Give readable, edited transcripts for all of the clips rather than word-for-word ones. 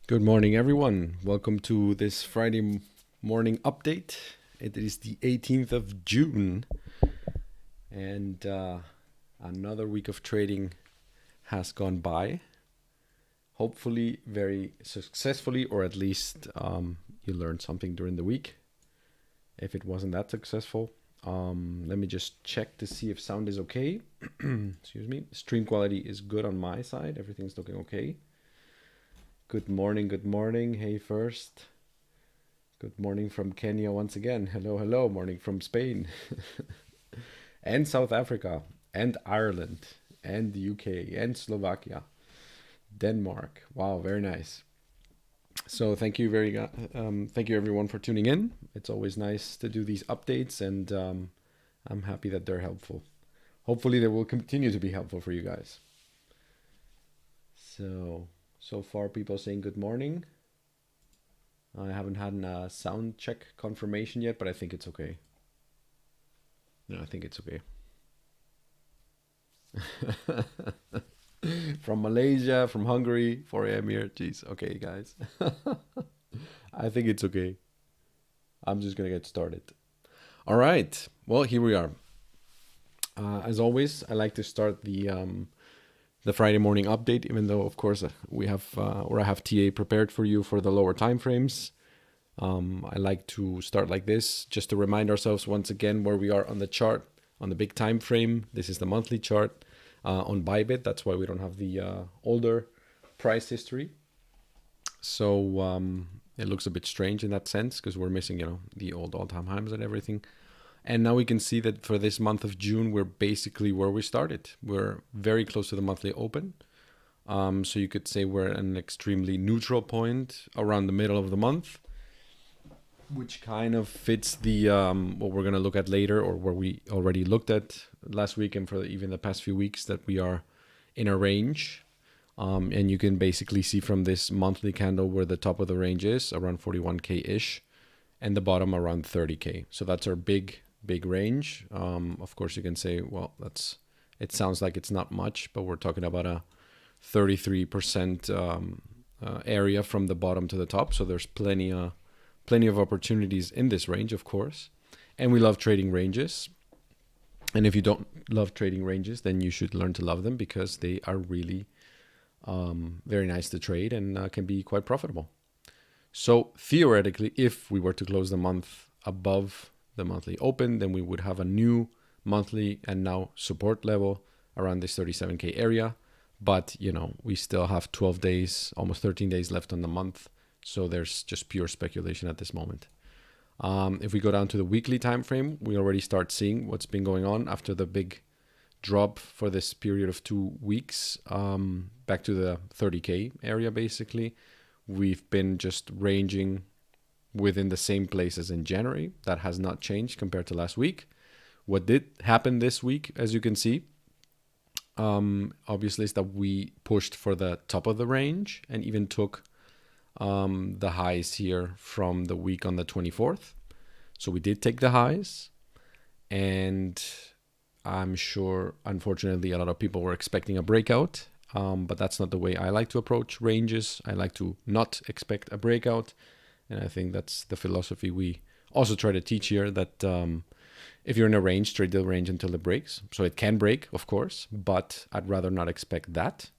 Good morning, everyone. Welcome to this Friday morning update. It is the 18th of June, and another week of trading has gone by. Hopefully, very successfully, or at least you learned something during the week. If it wasn't that successful, let me just check to see if sound is okay. Excuse me. Stream quality is good on my side. Everything's looking okay. Good morning, good morning. Hey, first. Good morning from Kenya once again. Hello, hello. Morning from Spain and South Africa and Ireland and the UK and Slovakia, Denmark. Wow, very nice. So thank you everyone for tuning in. It's always nice to do these updates, and I'm happy that they're helpful. Hopefully, they will continue to be helpful for you guys. So far, people saying good morning. I haven't had a sound check confirmation yet, but I think it's okay. No, I think it's okay. From Malaysia, from Hungary, 4 a.m. here. Jeez. Okay, guys. I think it's okay. I'm just going to get started. All right. Well, here we are. As always, I like to start the Friday morning update, even though, of course, we have or I have TA prepared for you for the lower time frames. I like to start like this, just to remind ourselves once again where we are on the chart, on the big time frame. This is the monthly chart on Bybit. That's why we don't have the older price history. So it looks a bit strange in that sense because we're missing, the old all-time highs and everything. And now we can see that for this month of June, we're basically where we started. We're very close to the monthly open. So you could say we're at an extremely neutral point around the middle of the month, which kind of fits the what we're going to look at later, or where we already looked at last week and for even the past few weeks, that we are in a range. And you can basically see from this monthly candle where the top of the range is around 41K-ish and the bottom around 30K. So that's our big range. Of course, you can say, well, it sounds like it's not much, but we're talking about a 33% area from the bottom to the top. So there's plenty of opportunities in this range, of course. And we love trading ranges. And if you don't love trading ranges, then you should learn to love them, because they are really very nice to trade and can be quite profitable. So theoretically, if we were to close the month above the monthly open, then we would have a new monthly and now support level around this 37K area. But, we still have 12 days, almost 13 days left on the month. So there's just pure speculation at this moment. If we go down to the weekly time frame, we already start seeing what's been going on after the big drop for this period of 2 weeks, back to the 30K area, basically. We've been just ranging within the same place as in January. That has not changed compared to last week. What did happen this week, as you can see, obviously, is that we pushed for the top of the range and even took the highs here from the week on the 24th. So we did take the highs, and I'm sure, unfortunately, a lot of people were expecting a breakout, but that's not the way I like to approach ranges. I like to not expect a breakout, and I think that's the philosophy we also try to teach here, that if you're in a range, trade the range until it breaks. So it can break, of course, but I'd rather not expect that.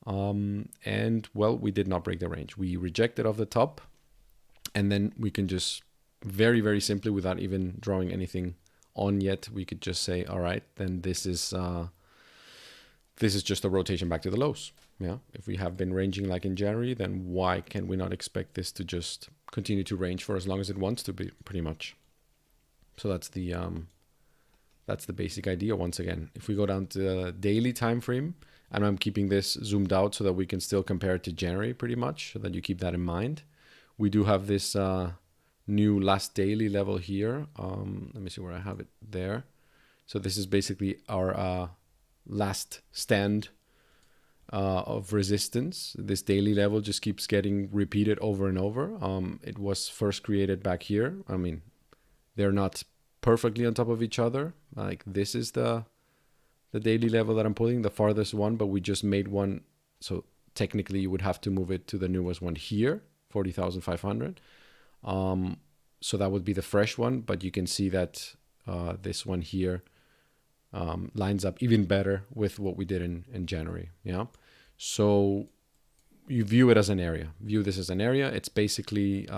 And well, we did not break the range. We rejected off the top, and then we can just very, very simply, without even drawing anything on yet, we could just say, all right, then this is just a rotation back to the lows. Yeah. If we have been ranging like in January, then why can we not expect this to just continue to range for as long as it wants to be, pretty much? So that's the basic idea. Once again, if we go down to the daily time frame, and I'm keeping this zoomed out so that we can still compare it to January, pretty much, so that you keep that in mind. We do have this new last daily level here. Let me see where I have it there. So this is basically our last stand of resistance. This daily level just keeps getting repeated over and over. It was first created back here. I mean, they're not perfectly on top of each other. Like, this is the daily level that I'm pulling, the farthest one, but we just made one. So technically you would have to move it to the newest one here, 40,500. So that would be the fresh one, but you can see that this one here lines up even better with what we did in January. Yeah. So you view it as an area. View this as an area. It's basically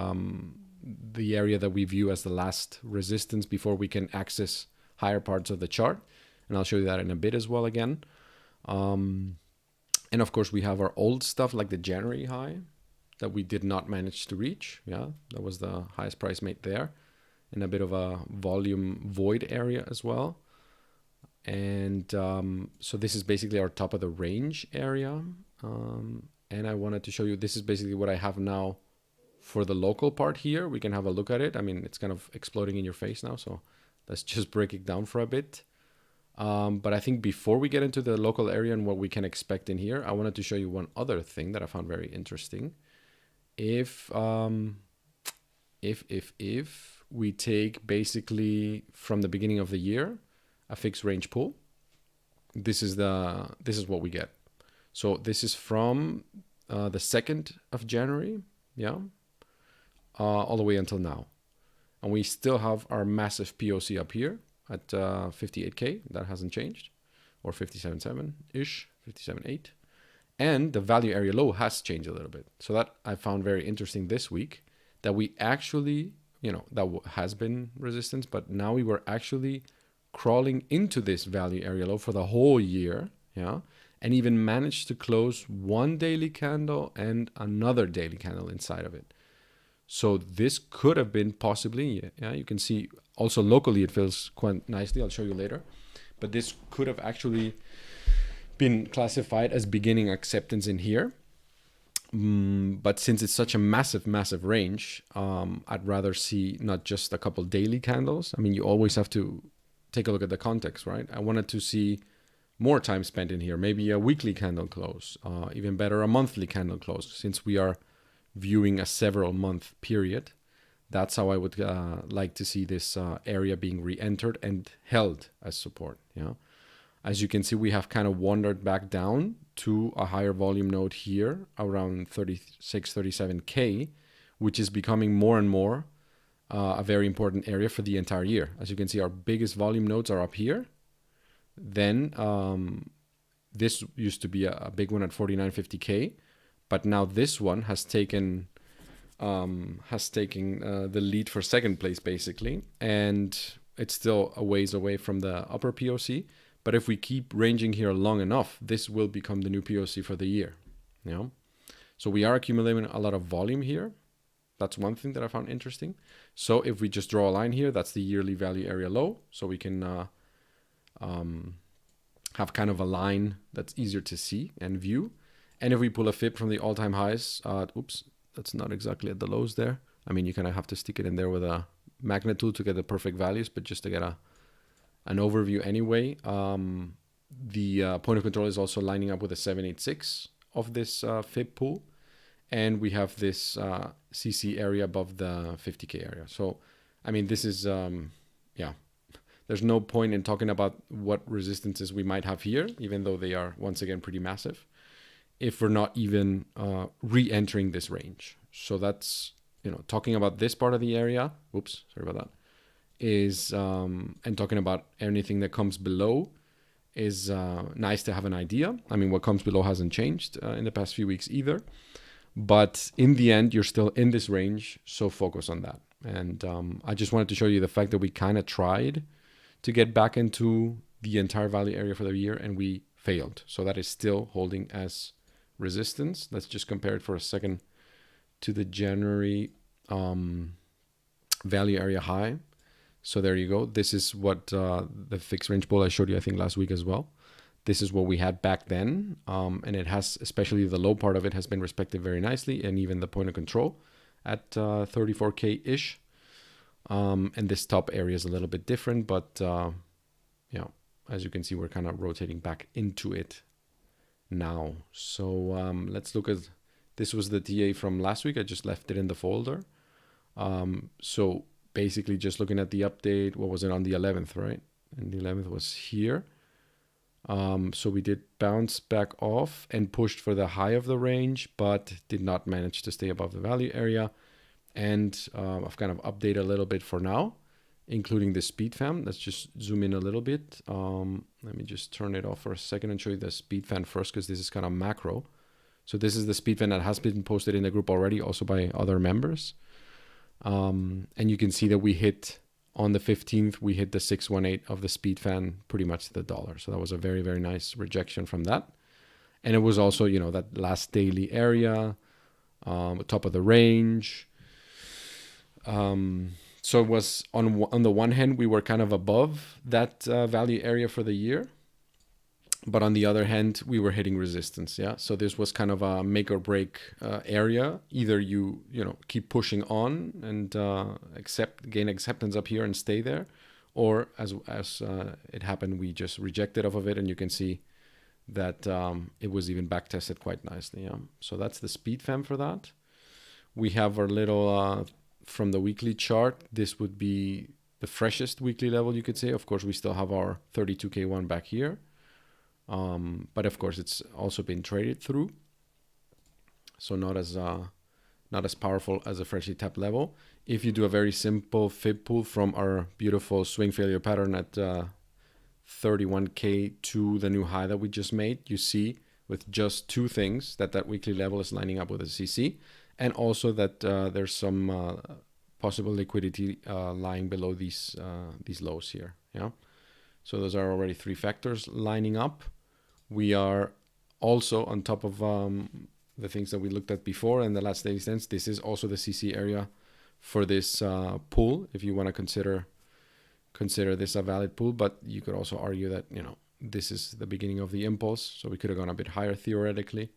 the area that we view as the last resistance before we can access higher parts of the chart. And I'll show you that in a bit as well again. And of course, we have our old stuff like the January high that we did not manage to reach. Yeah, that was the highest price made there, in a bit of a volume void area as well. And so this is basically our top of the range area. And I wanted to show you, this is basically what I have now for the local part here. We can have a look at it. I mean, it's kind of exploding in your face now, so let's just break it down for a bit. But I think before we get into the local area and what we can expect in here, I wanted to show you one other thing that I found very interesting. If we take basically from the beginning of the year a fixed range pool, this is what we get. So this is from the 2nd of January, yeah, all the way until now. And we still have our massive POC up here at 58K. That hasn't changed, or 57.7-ish, 57.8. And the value area low has changed a little bit. So that I found very interesting this week, that we actually, that has been resistance, but now we were actually crawling into this value area low for the whole year, yeah, and even managed to close one daily candle and another daily candle inside of it. So this could have been possibly, yeah, you can see also locally it feels quite nicely. I'll show you later. But this could have actually been classified as beginning acceptance in here. But since it's such a massive, massive range, I'd rather see not just a couple daily candles. I mean, you always have to take a look at the context, right? I wanted to see more time spent in here, maybe a weekly candle close, even better, a monthly candle close, since we are viewing a several month period. That's how I would like to see this area being re-entered and held as support. Yeah. As you can see, we have kind of wandered back down to a higher volume node here around 36, 37K, which is becoming more and more a very important area for the entire year. As you can see, our biggest volume nodes are up here. Then this used to be a big one at 49.50K, but now this one has taken the lead for second place basically, and it's still a ways away from the upper POC. But if we keep ranging here long enough, this will become the new POC for the year. So we are accumulating a lot of volume here. That's one thing that I found interesting. So if we just draw a line here, that's the yearly value area low. So we can have kind of a line that's easier to see and view. And if we pull a fib from the all-time highs, oops, that's not exactly at the lows there. I mean, you kind of have to stick it in there with a magnet tool to get the perfect values, but just to get an overview anyway. The point of control is also lining up with a 786 of this fib pool. And we have this CC area above the 50K area. So, I mean, this is, there's no point in talking about what resistances we might have here, even though they are, once again, pretty massive, if we're not even re-entering this range. So that's, talking about this part of the area, oops, sorry about that, is, and talking about anything that comes below is nice to have an idea. I mean, what comes below hasn't changed in the past few weeks either. But in the end, you're still in this range, so focus on that. And I just wanted to show you the fact that we kind of tried to get back into the entire value area for the year, and we failed. So that is still holding as resistance. Let's just compare it for a second to the January value area high. So there you go. This is what the fixed range bull I showed you, I think, last week as well. This is what we had back then, and it has, especially the low part of it, has been respected very nicely, and even the point of control at 34K-ish. And this top area is a little bit different, but as you can see, we're kind of rotating back into it now. So let's look at, this was the TA from last week. I just left it in the folder. So basically just looking at the update, what was it on the 11th, right? And the 11th was here. So we did bounce back off and pushed for the high of the range, but did not manage to stay above the value area. And I've kind of updated a little bit for now, including the speed fan. Let's just zoom in a little bit. Let me just turn it off for a second and show you the speed fan first, because this is kind of macro. So this is the speed fan that has been posted in the group already, also by other members. And you can see that we hit on the 15th, we hit the 618 of the speed fan, pretty much the dollar. So that was a very, very nice rejection from that. And it was also, you know, that last daily area, top of the range. So it was on the one hand, we were kind of above that value area for the year. But on the other hand, we were hitting resistance. Yeah. So this was kind of a make or break area. Either you keep pushing on and gain acceptance up here and stay there, or as it happened, we just rejected off of it, and you can see that it was even back tested quite nicely. Yeah. So that's the speed fan for that. We have our little from the weekly chart. This would be the freshest weekly level, you could say. Of course, we still have our 32K one back here. But of course, it's also been traded through, so not as powerful as a freshly tapped level. If you do a very simple fib pull from our beautiful swing failure pattern at 31K to the new high that we just made, you see with just two things that weekly level is lining up with a CC, and also that there's some possible liquidity lying below these lows here. Yeah. So those are already three factors lining up. We are also on top of the things that we looked at before in the last daily cents. This is also the CC area for this pull, if you want to consider this a valid pull. But you could also argue that, this is the beginning of the impulse. So we could have gone a bit higher theoretically.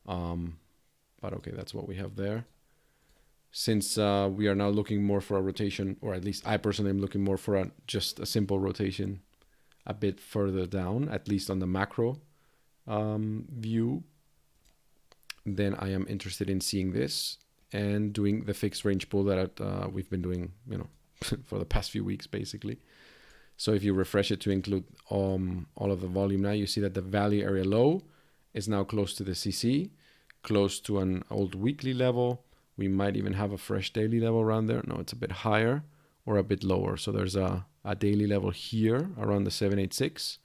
But okay, that's what we have there. Since we are now looking more for a rotation, or at least I personally am looking more for just a simple rotation a bit further down, at least on the macro view, then I am interested in seeing this and doing the fixed range pull that we've been doing, for the past few weeks, basically. So if you refresh it to include all of the volume now, you see that the value area low is now close to the CC, close to an old weekly level. We might even have a fresh daily level around there. No, it's a bit higher or a bit lower. So there's a daily level here around the 786,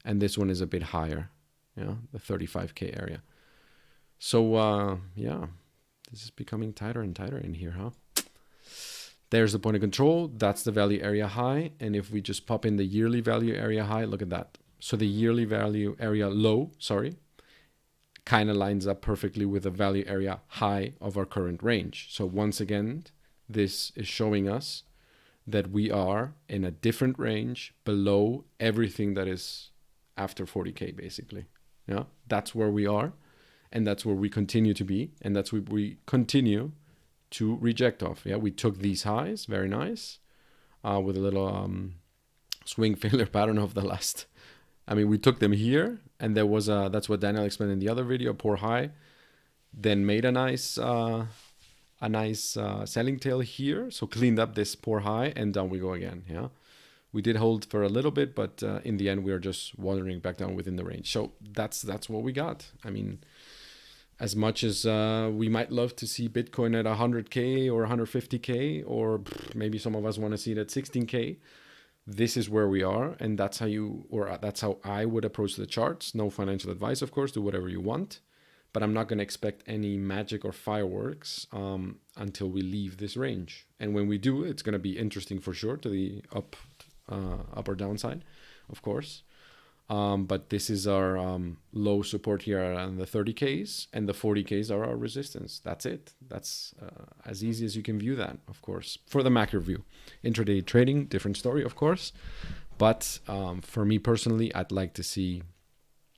and this one is a bit higher, the 35K area. So this is becoming tighter and tighter in here, huh? There's the point of control. That's the value area high. And if we just pop in the yearly value area high, look at that. So the yearly value area low, kind of lines up perfectly with the value area high of our current range. So once again, this is showing us that we are in a different range below everything that is after 40K, basically. Yeah, that's where we are, and that's where we continue to be, and that's where we continue to reject off. Yeah, we took these highs, very nice, with a little swing failure pattern of the last. I mean, we took them here, and there was that's what Daniel explained in the other video, poor high, then made a nice selling tail here, so cleaned up this poor high, and down we go again. Yeah, we did hold for a little bit, but in the end we are just wandering back down within the range. So that's what we got. I mean, as much as we might love to see Bitcoin at 100K or 150K, or maybe some of us want to see it at 16K, this is where we are, and that's how I would approach the charts. No financial advice, of course. Do whatever you want. But I'm not going to expect any magic or fireworks until we leave this range. And when we do, it's going to be interesting for sure, to the up or downside, of course. But this is our low support here on the 30Ks, and the 40Ks are our resistance. That's it. That's as easy as you can view that, of course, for the macro view. Intraday trading, different story, of course. But for me personally, I'd like to see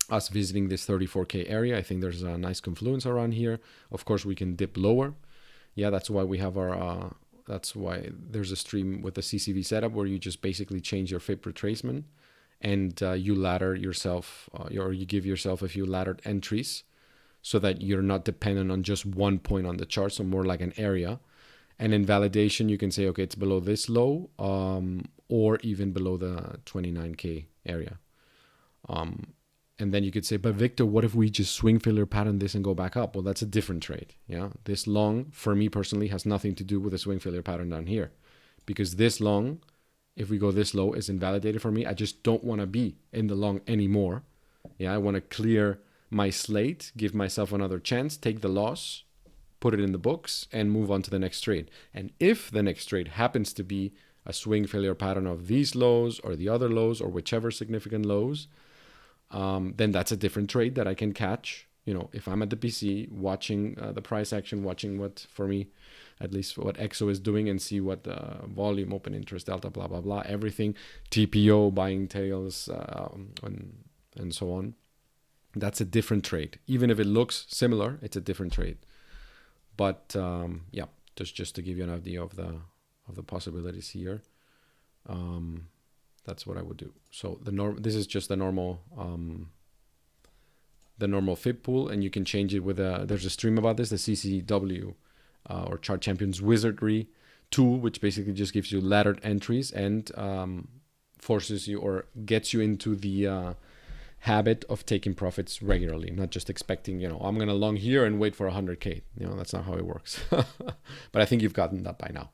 us visiting this 34K area. I think there's a nice confluence around here. Of course, we can dip lower. Yeah, that's why we have our, that's why there's a stream with the CCV setup where you just basically change your fib retracement, and you ladder yourself, or you give yourself a few laddered entries so that you're not dependent on just one point on the chart, so more like an area. And in validation, you can say, okay, it's below this low, or even below the 29K area. And then you could say, but Victor, what if we just swing failure pattern this and go back up? Well, that's a different trade. Yeah, this long for me personally has nothing to do with a swing failure pattern down here, because this long, if we go this low, is invalidated for me. I just don't want to be in the long anymore. Yeah, I want to clear my slate, give myself another chance, take the loss, put it in the books, and move on to the next trade. And if the next trade happens to be a swing failure pattern of these lows or the other lows or whichever significant lows, then that's a different trade that I can catch. You know, if I'm at the PC watching the price action, watching what, for me, at least what EXO is doing, and see what volume, open interest, delta, blah, blah, blah, everything, TPO, buying tails, and so on. That's a different trade. Even if it looks similar, it's a different trade. But yeah, just to give you an idea of the possibilities here. That's what I would do. So this is just the normal fib pool, and you can change it with there's a stream about this, the CCW or Chart Champions Wizardry tool, which basically just gives you laddered entries and forces you or gets you into the habit of taking profits regularly, not just expecting, you know, I'm going to long here and wait for 100K. You know, that's not how it works. But I think you've gotten that by now.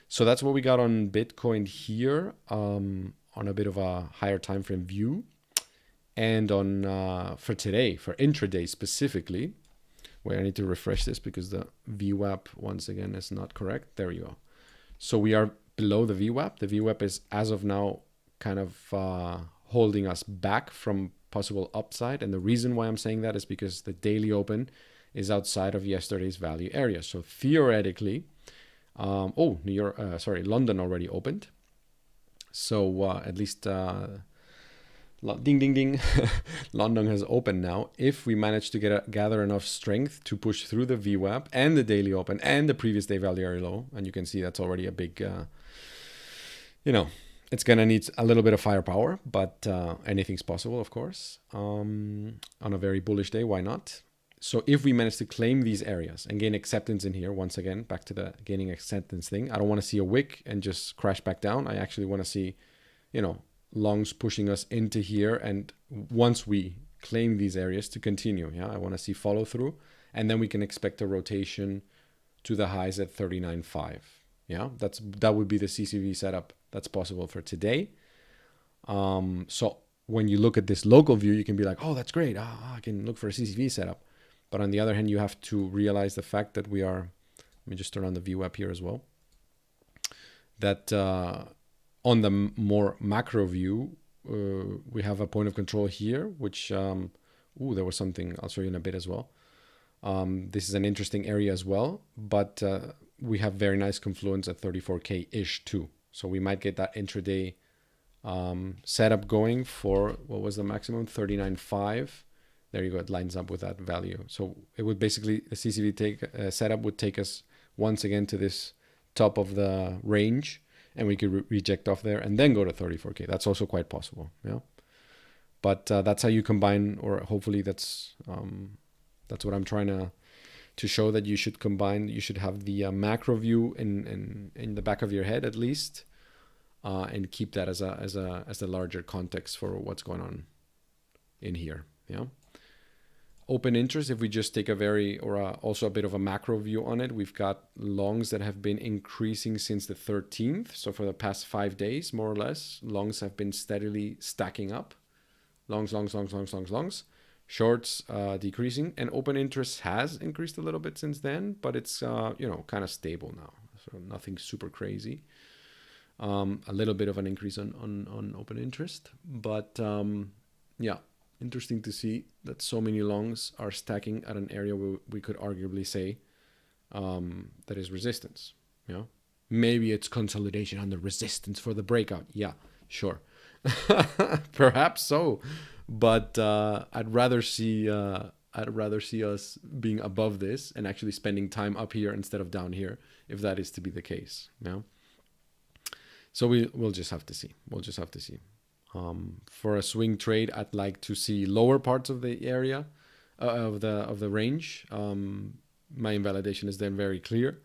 So that's what we got on Bitcoin here, on a bit of a higher time frame view. And on for today, for intraday specifically, where I need to refresh this because the VWAP once again is not correct. There you go. So we are below the VWAP. The VWAP is, as of now, kind of holding us back from possible upside. And the reason why I'm saying that is because the daily open is outside of yesterday's value area. So theoretically, London already opened. So at least ding ding ding, London has opened now. If we manage to gather enough strength to push through the VWAP and the daily open and the previous day value area low, and you can see that's already a big, it's gonna need a little bit of firepower, but anything's possible, of course. On a very bullish day, why not? So if we manage to claim these areas and gain acceptance in here, once again, back to the gaining acceptance thing, I don't want to see a wick and just crash back down. I actually want to see, longs pushing us into here. And once we claim these areas, to continue. Yeah, I want to see follow through. And then we can expect a rotation to the highs at 39.5. Yeah, that would be the CCV setup that's possible for today. So when you look at this local view, you can be like, oh, that's great. I can look for a CCV setup. But on the other hand, you have to realize the fact that we are, let me just turn on the VWAP here as well, that on the more macro view, we have a point of control here, which, there was something I'll show you in a bit as well. This is an interesting area as well, but we have very nice confluence at 34K-ish too. So we might get that intraday setup going for, what was the maximum? 39.5. There you go. It lines up with that value. So it would basically, the CCV setup would take us once again to this top of the range, and we could reject off there and then go to 34K. That's also quite possible. Yeah. But that's how you combine, or hopefully that's what I'm trying to show, that you should combine. You should have the macro view in the back of your head at least, and keep that as a larger context for what's going on in here. Yeah. Open interest, if we just take also a bit of a macro view on it, we've got longs that have been increasing since the 13th. So for the past 5 days, more or less, longs have been steadily stacking up. Longs. Shorts decreasing, and open interest has increased a little bit since then, but it's kind of stable now. So nothing super crazy. A little bit of an increase on open interest, but yeah. Interesting to see that so many longs are stacking at an area where we could arguably say that is resistance. Yeah, maybe it's consolidation on the resistance for the breakout. Yeah, sure, perhaps so, but I'd rather see us being above this and actually spending time up here instead of down here, if that is to be the case. Yeah. So we'll just have to see. For a swing trade, I'd like to see lower parts of the area of the range. My invalidation is then very clear,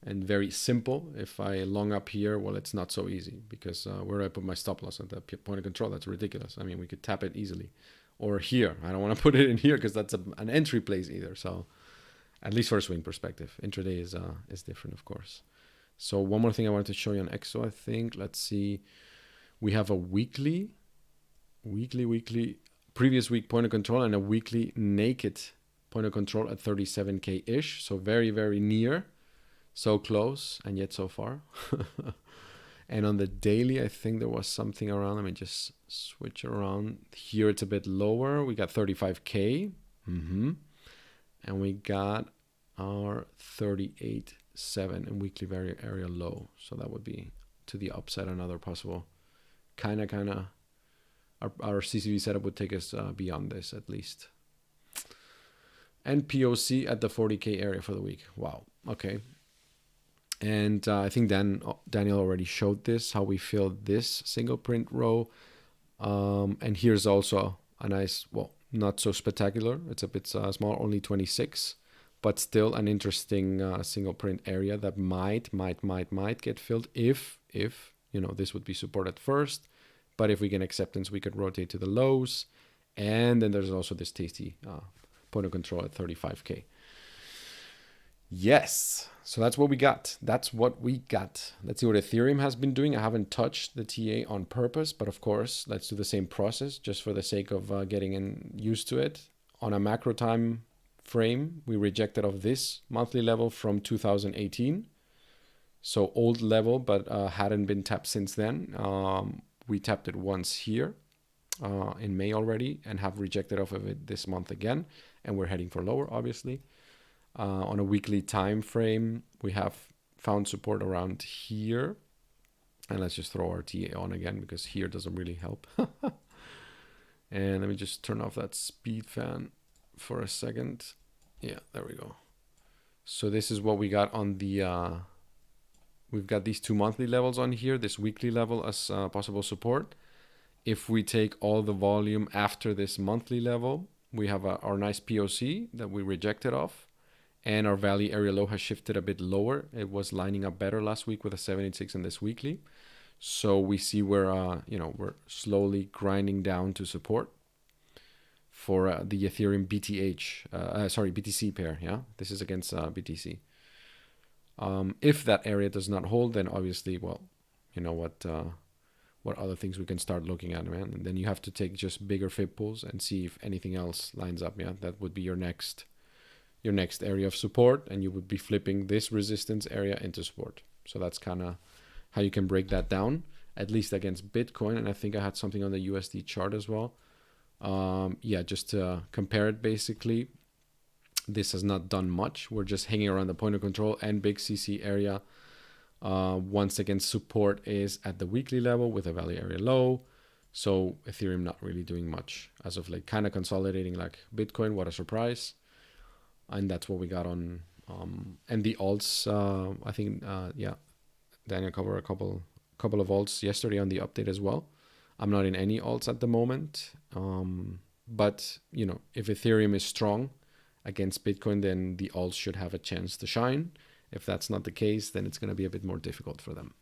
and very simple. If I long up here, well, it's not so easy because where do I put my stop loss at the point of control? That's ridiculous. I mean, we could tap it easily. Or here. I don't want to put it in here because that's an entry place either. So at least for a swing perspective. Intraday is different, of course. So one more thing I wanted to show you on EXO, I think. Let's see. We have a weekly, previous week point of control and a weekly naked point of control at 37K-ish. So very, very near. So close and yet so far. And on the daily, I think there was something around. Let me just switch around. Here it's a bit lower. We got 35K. And we got our 38.7 in weekly area low. So that would be to the upside, another possible kind of. Our CCV setup would take us beyond this at least. And POC at the 40K area for the week. Wow. Okay. And I think Daniel already showed this, how we fill this single print row. And here's also a nice, well, not so spectacular. It's a bit small, only 26, but still an interesting single print area that might get filled if, you know, this would be support at first. But if we get acceptance, we could rotate to the lows. And then there's also this tasty point of control at 35K. Yes, so that's what we got. Let's see what Ethereum has been doing. I haven't touched the TA on purpose, but of course, let's do the same process just for the sake of getting used to it. On a macro time frame, we rejected off this monthly level from 2018. So old level, but hadn't been tapped since then. We tapped it once here in May already and have rejected off of it this month again. And we're heading for lower, obviously. On a weekly time frame, we have found support around here. And let's just throw our TA on again because here doesn't really help. And let me just turn off that speed fan for a second. Yeah, there we go. So this is what we got on the... we've got these two monthly levels on here, this weekly level as possible support. If we take all the volume after this monthly level, we have our nice POC that we rejected off. And our value area low has shifted a bit lower. It was lining up better last week with a 76 in this weekly. So we see we're slowly grinding down to support for the Ethereum BTC pair. Yeah, this is against BTC. If that area does not hold, then obviously, well, you know what other things we can start looking at, man. And then you have to take just bigger fib pools and see if anything else lines up. Yeah, that would be your next area of support, and you would be flipping this resistance area into support. So that's kind of how you can break that down, at least against Bitcoin. And I think I had something on the USD chart as well. Yeah, just to compare it, basically, this has not done much. We're just hanging around the point of control and big CC area. Once again, support is at the weekly level with a value area low. So Ethereum not really doing much as of late, kind of consolidating like Bitcoin. What a surprise. And that's what we got on, and the alts, I think, yeah, Daniel covered a couple of alts yesterday on the update as well. I'm not in any alts at the moment. But, you know, if Ethereum is strong against Bitcoin, then the alts should have a chance to shine. If that's not the case, then it's going to be a bit more difficult for them.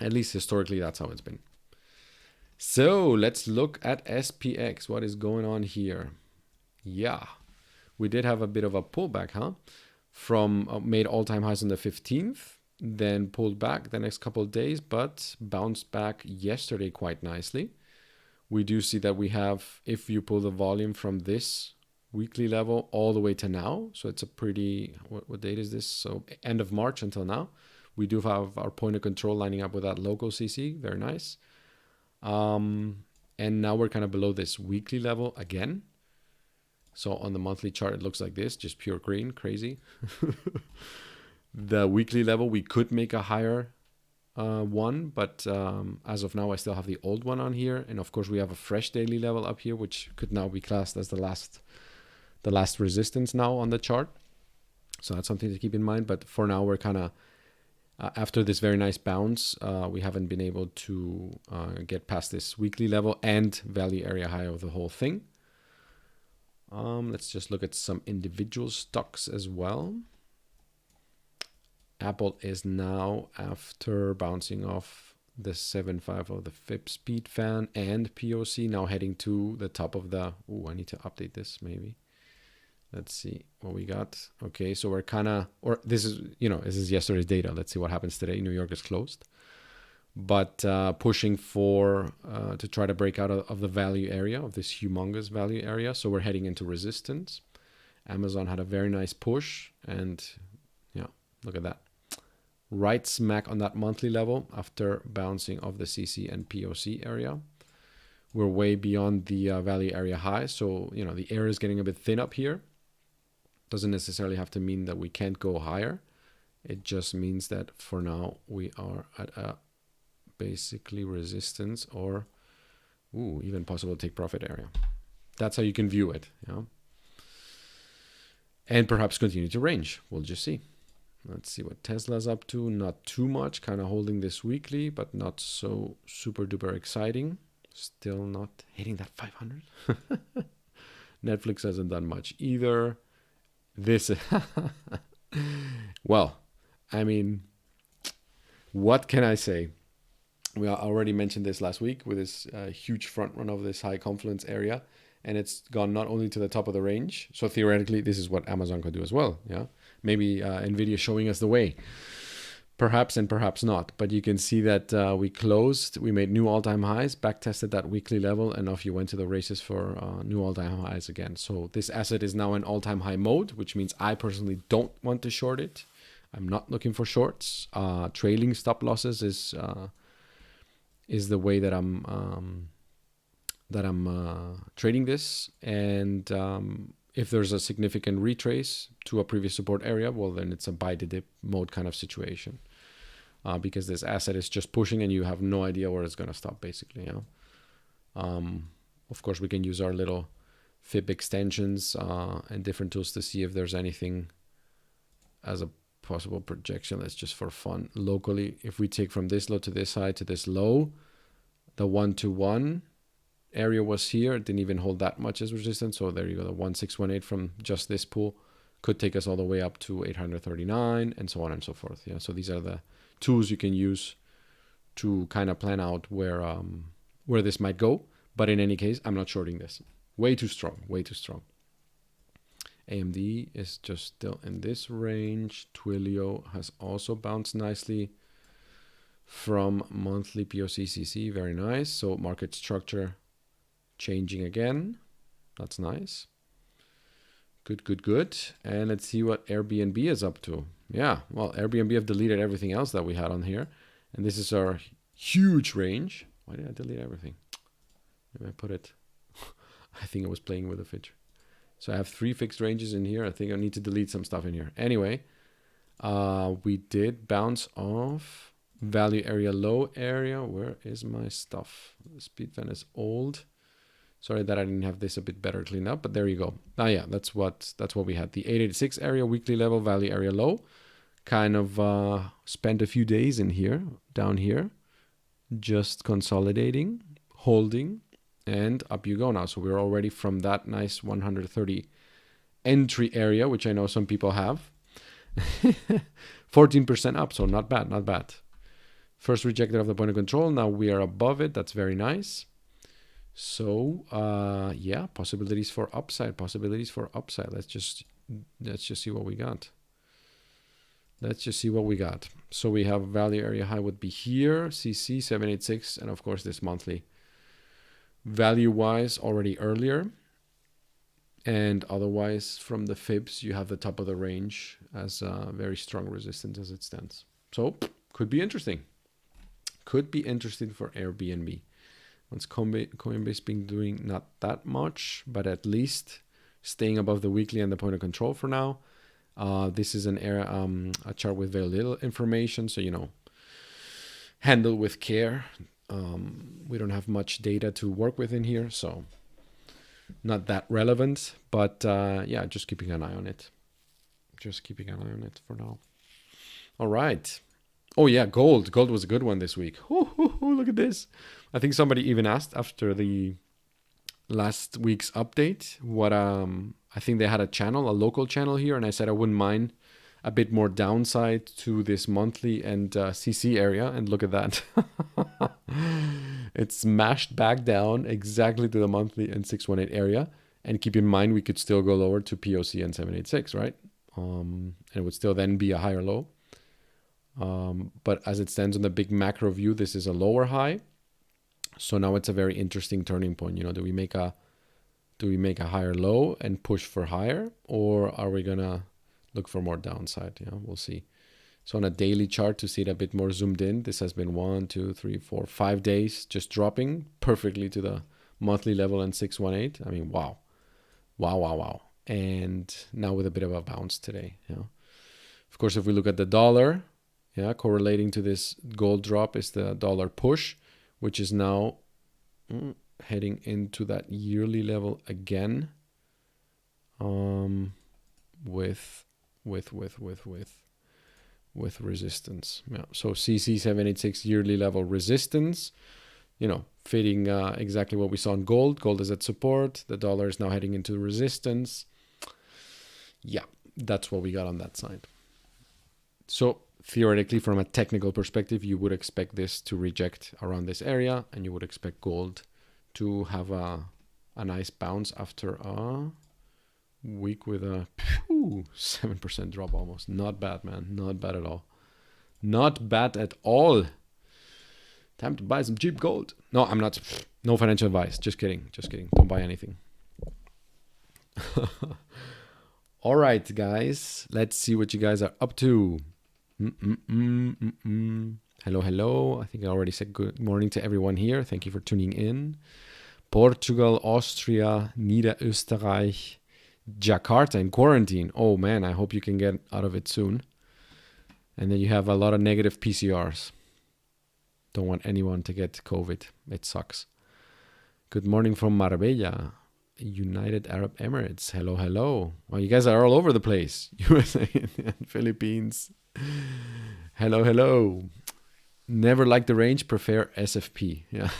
At least historically, that's how it's been. So let's look at SPX. What is going on here? Yeah. We did have a bit of a pullback, huh? From made all-time highs on the 15th, then pulled back the next couple of days, but bounced back yesterday quite nicely. We do see that we have, if you pull the volume from this weekly level all the way to now, so it's a pretty, what date is this? So end of March until now, we do have our point of control lining up with that local CC, very nice. And now we're kind of below this weekly level again. So on the monthly chart, it looks like this, just pure green, crazy. The weekly level, we could make a higher one, but as of now, I still have the old one on here. And of course, we have a fresh daily level up here, which could now be classed as the last resistance now on the chart. So that's something to keep in mind. But for now, we're kind of, after this very nice bounce, we haven't been able to get past this weekly level and value area high of the whole thing. Let's just look at some individual stocks as well. Apple is now, after bouncing off the 7.5 of the FIB speed fan and POC, now heading to the top of the... I need to update this maybe. Let's see what we got. Okay, so we're kind of... Or this is, this is yesterday's data. Let's see what happens today. New York is closed. But pushing for to try to break out of the value area, of this humongous value area. So we're heading into resistance. Amazon had a very nice push, and look at that. Right smack on that monthly level after bouncing off the CC and POC area. We're way beyond the value area high. So, the air is getting a bit thin up here. Doesn't necessarily have to mean that we can't go higher. It just means that for now we are at a basically resistance, or even possible take profit area. That's how you can view it. And perhaps continue to range. We'll just see. Let's see what Tesla's up to. Not too much, kind of holding this weekly, but not so super duper exciting. Still not hitting that 500. Netflix hasn't done much either. This, well, I mean, what can I say? We already mentioned this last week with this huge front run of this high confluence area. And it's gone not only to the top of the range. So theoretically, this is what Amazon could do as well. Maybe NVIDIA showing us the way. Perhaps and perhaps not. But you can see that we closed. We made new all-time highs, back tested that weekly level, and off you went to the races for new all-time highs again. So this asset is now in all-time high mode, which means I personally don't want to short it. I'm not looking for shorts. Trailing stop losses is the way that I'm trading this. And if there's a significant retrace to a previous support area, well, then it's a buy the dip mode kind of situation, because this asset is just pushing and you have no idea where it's going to stop, basically. Of course, we can use our little FIB extensions and different tools to see if there's anything as a possible projection. That's just for fun. Locally, if we take from this low to this high to this low, the 1-to-1 area was here. It didn't even hold that much as resistance. So there you go. The 1618 from just this pool could take us all the way up to 839 and so on and so forth. So these are the tools you can use to kind of plan out where this might go. But in any case, I'm not shorting this. Way too strong. Way too strong. AMD is just still in this range. Twilio has also bounced nicely from monthly POC CC. Very nice. So market structure changing again. That's nice. Good. And let's see what Airbnb is up to. Yeah, well, Airbnb have deleted everything else that we had on here. And this is our huge range. Why did I delete everything? Maybe I put it... I think I was playing with a feature. So I have 3 fixed ranges in here. I think I need to delete some stuff in here. Anyway, we did bounce off value area, low area. Where is my stuff? The speed fan is old. Sorry that I didn't have this a bit better cleaned up, but there you go. Yeah, that's what we had. The 886 area, weekly level, value area low. Kind of spent a few days in here, down here, just consolidating, holding, and up you go now. So we're already from that nice 130 entry area, which I know some people have. 14% up, so not bad, not bad. First rejected of the point of control. Now we are above it. That's very nice. So yeah, possibilities for upside. Let's just see what we got. So we have value area high would be here, CC 786, and of course this monthly. Value wise already earlier, and otherwise from the fibs you have the top of the range as a very strong resistance as it stands. So could be interesting for Airbnb. Once Coinbase been doing not that much, but at least staying above the weekly and the point of control for now. This is an area, a chart with very little information, so handle with care. We don't have much data to work with in here, so not that relevant. But yeah, just keeping an eye on it. For now. All right. Oh yeah, gold. Gold was a good one this week. Look at this. I think somebody even asked after the last week's update what I think they had a local channel here, and I said I wouldn't mind a bit more downside to this monthly and CC area. And look at that. It's smashed back down exactly to the monthly and 618 area. And keep in mind, we could still go lower to POC and 786, right? And it would still then be a higher low. But as it stands on the big macro view, this is a lower high. So now it's a very interesting turning point. Do we make a higher low and push for higher, or are we gonna look for more downside? We'll see. So on a daily chart, to see it a bit more zoomed in, this has been 1, 2, 3, 4, 5 days just dropping perfectly to the monthly level and 618. I mean, wow. And now with a bit of a bounce today. Of course, if we look at the dollar, correlating to this gold drop is the dollar push, which is now heading into that yearly level again, with resistance. So CC 786 yearly level resistance, fitting exactly what we saw in gold. Gold is at support. The dollar is now heading into resistance. Yeah, that's what we got on that side. So theoretically, from a technical perspective, you would expect this to reject around this area, and you would expect gold to have a nice bounce after a week with a 7% drop almost. Not bad, man. Not bad at all. Not bad at all. Time to buy some cheap gold. No, I'm not. No financial advice. Just kidding. Don't buy anything. All right, guys. Let's see what you guys are up to. Hello. I think I already said good morning to everyone here. Thank you for tuning in. Portugal, Austria, Niederösterreich, Jakarta in quarantine. Oh man, I hope you can get out of it soon. And then you have a lot of negative PCRs. Don't want anyone to get COVID. It sucks. Good morning from Marbella, United Arab Emirates. Hello. Well, you guys are all over the place. USA and Philippines. Hello. Never liked the range, prefer SFP. Yeah.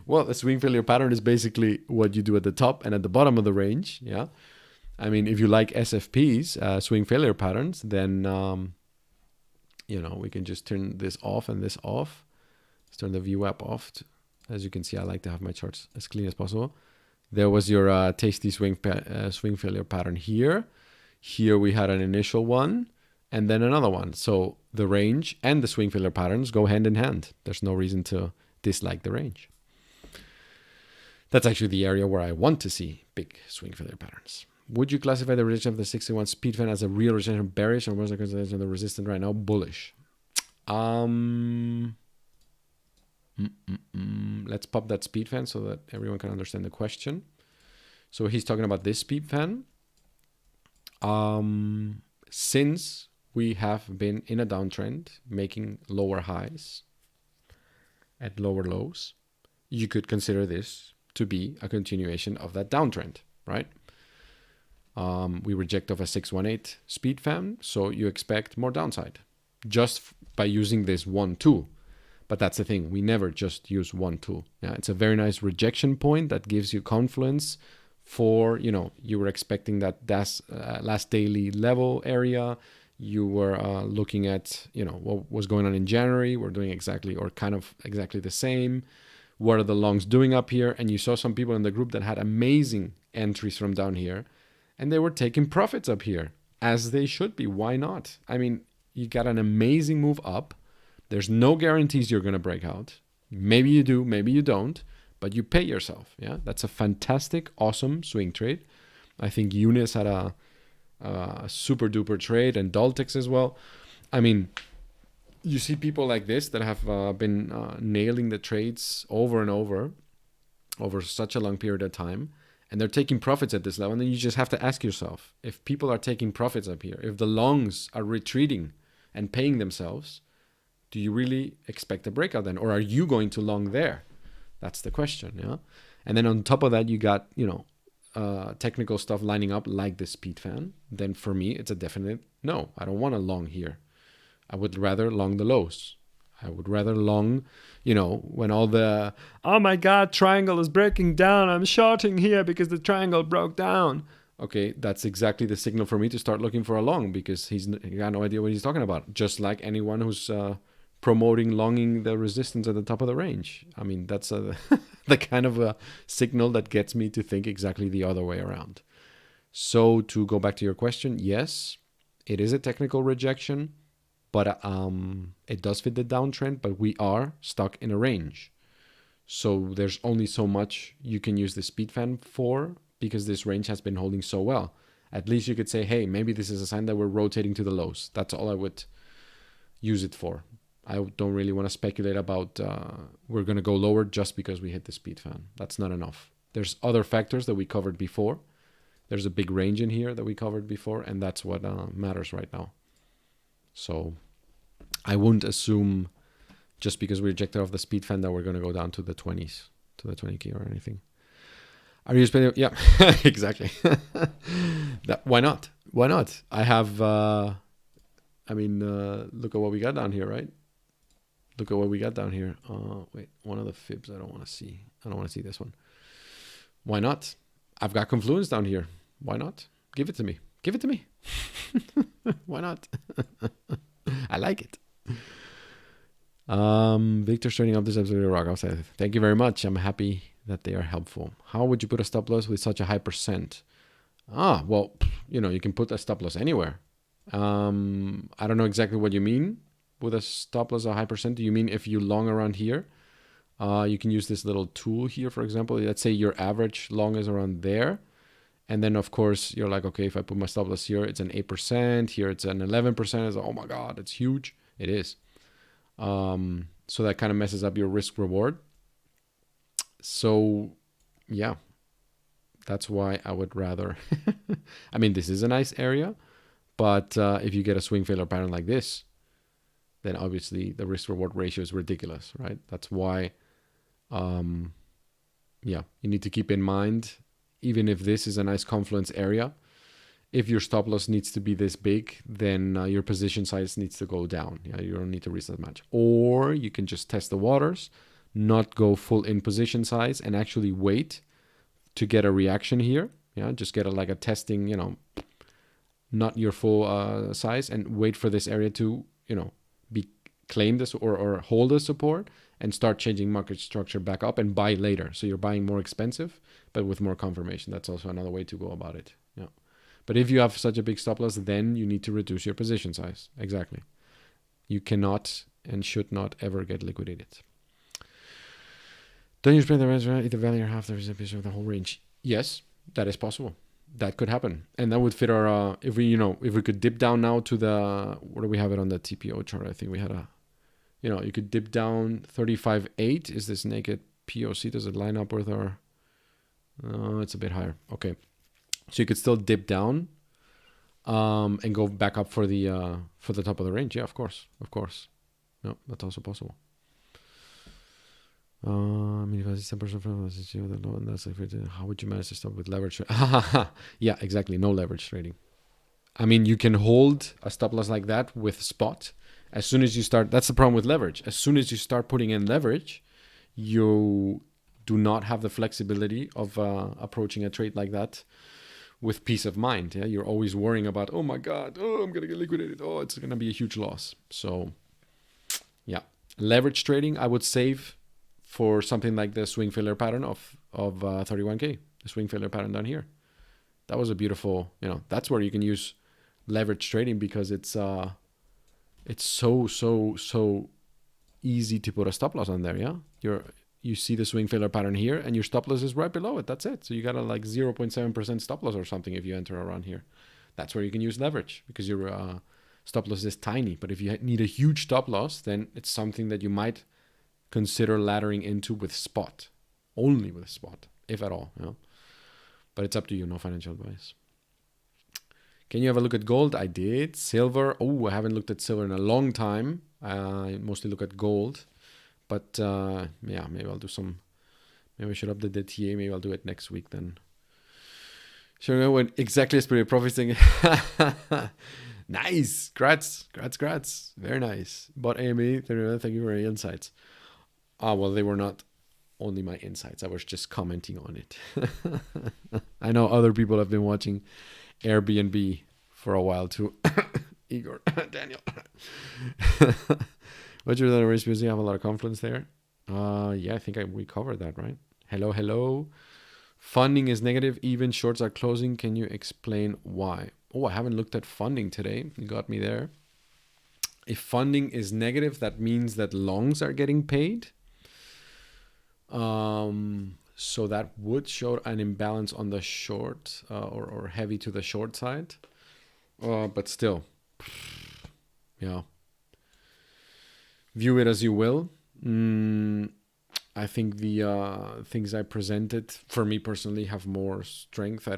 Well, the swing failure pattern is basically what you do at the top and at the bottom of the range. Yeah. I mean, if you like SFPs, swing failure patterns, then, we can just turn this off and this off. Let's turn the VWAP off. As you can see, I like to have my charts as clean as possible. There was your tasty swing failure pattern here. Here we had an initial one and then another one. So the range and the swing failure patterns go hand in hand. There's no reason to dislike the range. That's actually the area where I want to see big swing failure patterns. Would you classify the rejection of the 61 speed fan as a real rejection bearish, or was the consideration of the resistance right now bullish? Let's pop that speed fan so that everyone can understand the question. So he's talking about this speed fan. Since we have been in a downtrend, making lower highs at lower lows, you could consider this to be a continuation of that downtrend, right? We reject off a 618 speed fan, so you expect more downside just by using this one tool. But that's the thing, we never just use one tool. Yeah, it's a very nice rejection point that gives you confluence for, you were expecting that last daily level area. You were looking at, what was going on in January. We're doing exactly the same. What are the longs doing up here? And you saw some people in the group that had amazing entries from down here, and they were taking profits up here, as they should be. Why not? I mean, you got an amazing move up. There's no guarantees you're going to break out. Maybe you do, maybe you don't, but you pay yourself. Yeah, that's a fantastic, awesome swing trade. I think Eunice had a super duper trade, and Daltex as well. I mean, you see people like this that have been nailing the trades over and over such a long period of time, and they're taking profits at this level. And then you just have to ask yourself, if people are taking profits up here, if the longs are retreating and paying themselves, do you really expect a breakout then? Or are you going to long there? That's the question, yeah? And then on top of that, you got, technical stuff lining up like the speed fan. Then for me, it's a definite no. I don't want to long here. I would rather long the lows. I would rather long, when all the, oh my God, triangle is breaking down. I'm shorting here because the triangle broke down. okay, that's exactly the signal for me to start looking for a long, because he got no idea what he's talking about. Just like anyone who's promoting longing the resistance at the top of the range. I mean, that's the kind of a signal that gets me to think exactly the other way around. So to go back to your question, yes, it is a technical rejection, but it does fit the downtrend, but we are stuck in a range. So there's only so much you can use the speed fan for, because this range has been holding so well. At least you could say, hey, maybe this is a sign that we're rotating to the lows. That's all I would use it for. I don't really want to speculate about we're going to go lower just because we hit the speed fan. That's not enough. There's other factors that we covered before. There's a big range in here that we covered before, and that's what matters right now. So I wouldn't assume just because we rejected off the speed fan that we're going to go down to the 20s, to the 20 key or anything. Are you spending? Yeah, exactly. Why not? Why not? I have, look at what we got down here, right? Look at what we got down here. Wait, one of the fibs I don't want to see. I don't want to see this one. Why not? I've got confluence down here. Why not? Give it to me. Give it to me. Why not? I like it. Victor's turning up this episode of Rock. I'll say thank you very much. I'm happy that they are helpful. How would you put a stop loss with such a high percent? Well, you can put a stop loss anywhere. I don't know exactly what you mean with a stop loss of a high percent. Do you mean if you long around here? You can use this little tool here, for example. Let's say your average long is around there. And then, of course, you're like, okay, if I put my stop loss here, it's an 8%. Here, it's an 11%. It's like, oh, my God, it's huge. It is. So that kind of messes up your risk reward. So, yeah, that's why I would rather. I mean, this is a nice area. But if you get a swing failure pattern like this, then obviously the risk reward ratio is ridiculous, right? That's why, you need to keep in mind, even if this is a nice confluence area, if your stop loss needs to be this big, then your position size needs to go down. Yeah, you don't need to risk that much. Or you can just test the waters, not go full in position size, and actually wait to get a reaction here. Yeah, just get a testing, not your full size, and wait for this area to, be claim this or hold the support and start changing market structure back up and buy later. So you're buying more expensive, but with more confirmation. That's also another way to go about it. Yeah. But if you have such a big stop loss, then you need to reduce your position size. Exactly. You cannot and should not ever get liquidated. Don't you spread the range, either value or half the recipients of the whole range? Yes, that is possible. That could happen. And that would fit our, if we could dip down now to the, where do we have it on the TPO chart? I think we had you could dip down 35.8. Is this naked POC? Does it line up with our, it's a bit higher. Okay. So you could still dip down and go back up for the top of the range. Yeah, of course. No, that's also possible. How would you manage to stop with leverage? Yeah, exactly. No leverage trading. I mean, you can hold a stop loss like that with spot. As soon as you start, that's the problem with leverage. As soon as you start putting in leverage, you do not have the flexibility of approaching a trade like that with peace of mind. Yeah, you're always worrying about, oh my God, I'm gonna get liquidated. Oh, it's gonna be a huge loss. So, yeah, leverage trading I would save for something like the swing failure pattern of 31K, the swing failure pattern down here. That was a beautiful, that's where you can use leverage trading, because it's so easy to put a stop loss on there. Yeah, you see the swing failure pattern here, and your stop loss is right below it. That's it. So you got a 0.7% stop loss or something if you enter around here. That's where you can use leverage, because your stop loss is tiny. But if you need a huge stop loss, then it's something that you might consider laddering into with spot, only with spot, if at all. But it's up to you. No financial advice. Can you have a look at gold? I did. Silver. Oh, I haven't looked at silver in a long time. I mostly look at gold. But maybe I'll do some. Maybe I should update the TA. Maybe I'll do it next week then. Sure, what exactly is Spirit Profit. Nice. Grats. Very nice. Bought AME. Thank you for your insights. Well, they were not only my insights. I was just commenting on it. I know other people have been watching Airbnb for a while too. Igor, Daniel. What's your other race music? You have a lot of confidence there. Yeah, I think we covered that, right? Hello, hello. Funding is negative. Even shorts are closing. Can you explain why? Oh, I haven't looked at funding today. You got me there. If funding is negative, that means that longs are getting paid. So that would show an imbalance on the short or heavy to the short side. But still, yeah. View it as you will. I think the things I presented for me personally have more strength.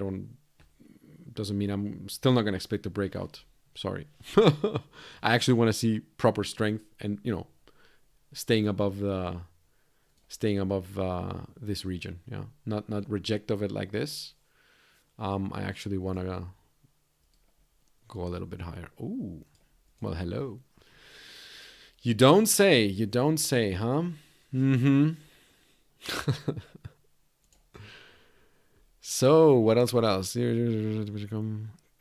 Doesn't mean I'm still not going to expect a breakout. Sorry. I actually want to see proper strength and, staying above this region. Yeah. Not reject of it like this. I actually want to go a little bit higher. Ooh. Well, hello. You don't say, huh? Mm-hmm. So what else?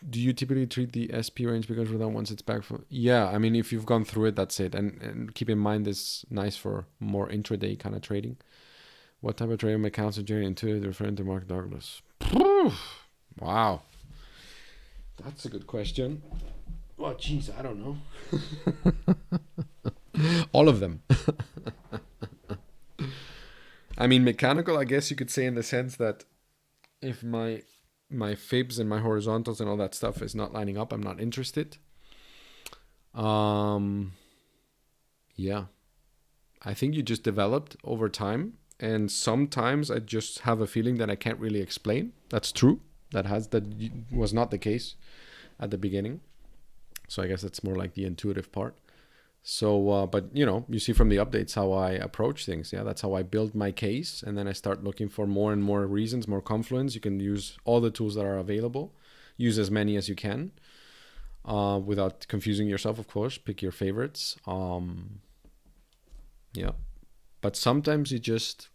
Do you typically treat the SP range because once it's back from? Yeah, I mean, if you've gone through it, that's it. And keep in mind, it's nice for more intraday kind of trading. What type of trading accounts are generating intuitive referring to Mark Douglas? Wow, that's a good question. Oh, geez, I don't know. All of them. I mean, mechanical, I guess you could say, in the sense that if my fibs and my horizontals and all that stuff is not lining up, I'm not interested. Yeah. I think you just developed over time. And sometimes I just have a feeling that I can't really explain. That's true. That was not the case at the beginning. So I guess that's more like the intuitive part. So, but you see from the updates how I approach things. Yeah, that's how I build my case. And then I start looking for more and more reasons, more confluence. You can use all the tools that are available. Use as many as you can without confusing yourself, of course. Pick your favorites. Yeah. But sometimes you just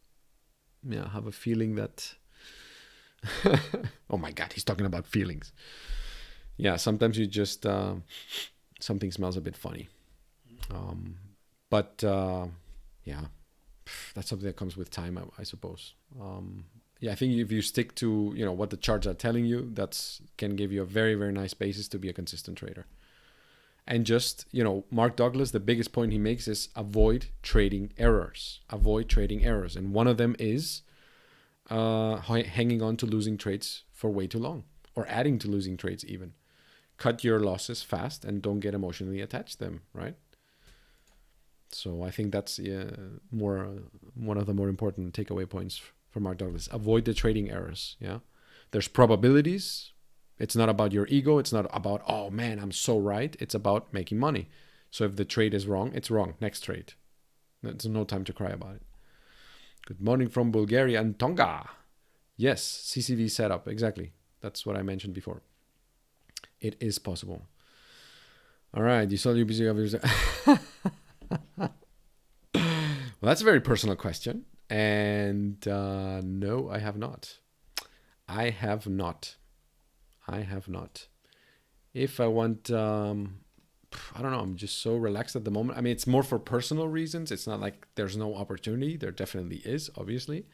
have a feeling that... Oh my God, he's talking about feelings. Yeah, sometimes you just... something smells a bit funny. Yeah, that's something that comes with time, I suppose. I think if you stick to, what the charts are telling you, can give you a very, very nice basis to be a consistent trader. And just, Mark Douglas, the biggest point he makes is avoid trading errors. Avoid trading errors. And one of them is hanging on to losing trades for way too long, or adding to losing trades even. Cut your losses fast and don't get emotionally attached to them, right? So I think that's one of the more important takeaway points for Mark Douglas. Avoid the trading errors. Yeah, there's probabilities. It's not about your ego. It's not about, oh man, I'm so right. It's about making money. So if the trade is wrong, it's wrong. Next trade. There's no time to cry about it. Good morning from Bulgaria and Tonga. Yes, CCV setup. Exactly. That's what I mentioned before. It is possible. All right. You saw your busy. Well, that's a very personal question. And no, I have not. I have not. If I want, I don't know, I'm just so relaxed at the moment. I mean, it's more for personal reasons. It's not like there's no opportunity. There definitely is, obviously.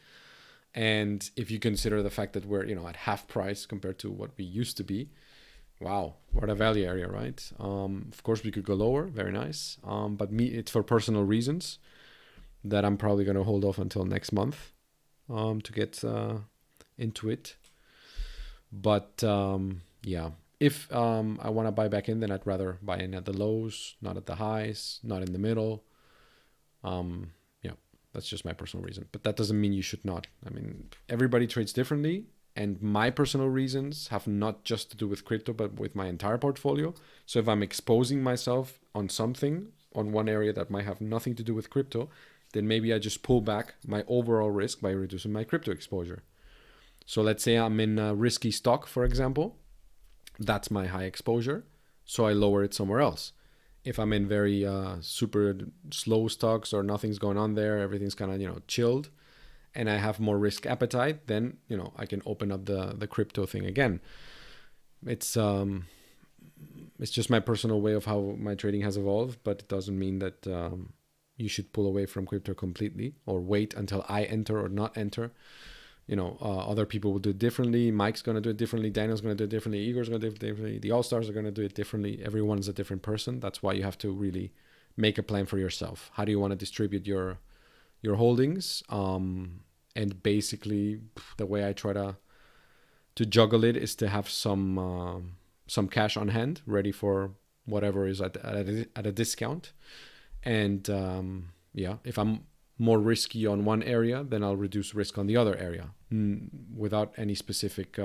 And if you consider the fact that we're, at half price compared to what we used to be, wow, we're at a value area, right? Of course, we could go lower. Very nice. But it's for personal reasons that I'm probably going to hold off until next month to get into it. But yeah, if I want to buy back in, then I'd rather buy in at the lows, not at the highs, not in the middle. That's just my personal reason. But that doesn't mean you should not. I mean, everybody trades differently. And my personal reasons have not just to do with crypto, but with my entire portfolio. So if I'm exposing myself on something, on one area that might have nothing to do with crypto, then maybe I just pull back my overall risk by reducing my crypto exposure. So let's say I'm in a risky stock, for example. That's my high exposure. So I lower it somewhere else. If I'm in very super slow stocks or nothing's going on there, everything's kind of, chilled, and I have more risk appetite, then, you know, I can open up the crypto thing again. It's just my personal way of how my trading has evolved, but it doesn't mean that you should pull away from crypto completely or wait until I enter or not enter. You know, other people will do it differently. Mike's going to do it differently. Daniel's going to do it differently. Igor's going to do it differently. The All-Stars are going to do it differently. Everyone's a different person. That's why you have to really make a plan for yourself. How do you want to distribute your holdings? And basically, the way I try to juggle it is to have some cash on hand, ready for whatever is at a discount. And yeah, if I'm more risky on one area, then I'll reduce risk on the other area without any specific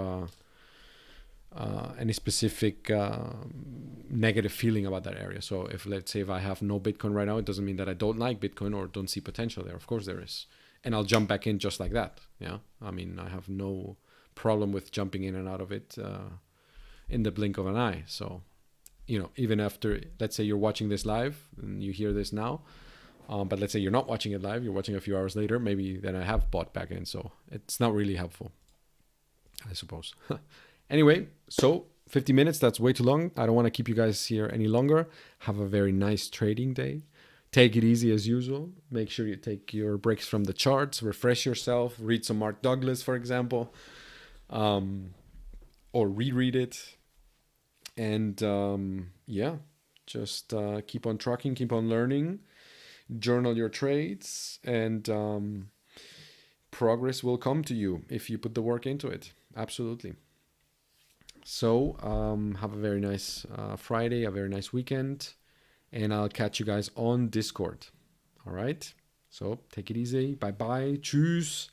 negative feeling about that area. So if, let's say, if I have no Bitcoin right now, it doesn't mean that I don't like Bitcoin or don't see potential there. Of course there is. And I'll jump back in just like that. Yeah. I mean, I have no problem with jumping in and out of it in the blink of an eye. So, you know, even after, let's say you're watching this live and you hear this now, but let's say you're not watching it live, you're watching a few hours later, maybe then I have bought back in. So it's not really helpful, I suppose. Anyway, so 50 minutes, that's way too long. I don't want to keep you guys here any longer. Have a very nice trading day. Take it easy as usual. Make sure you take your breaks from the charts, refresh yourself, read some Mark Douglas, for example, or reread it. And yeah, just keep on trucking, keep on learning, journal your trades, and progress will come to you if you put the work into it. Absolutely. So have a very nice Friday, a very nice weekend, and I'll catch you guys on Discord. All right. So take it easy. Bye bye. Tschüss.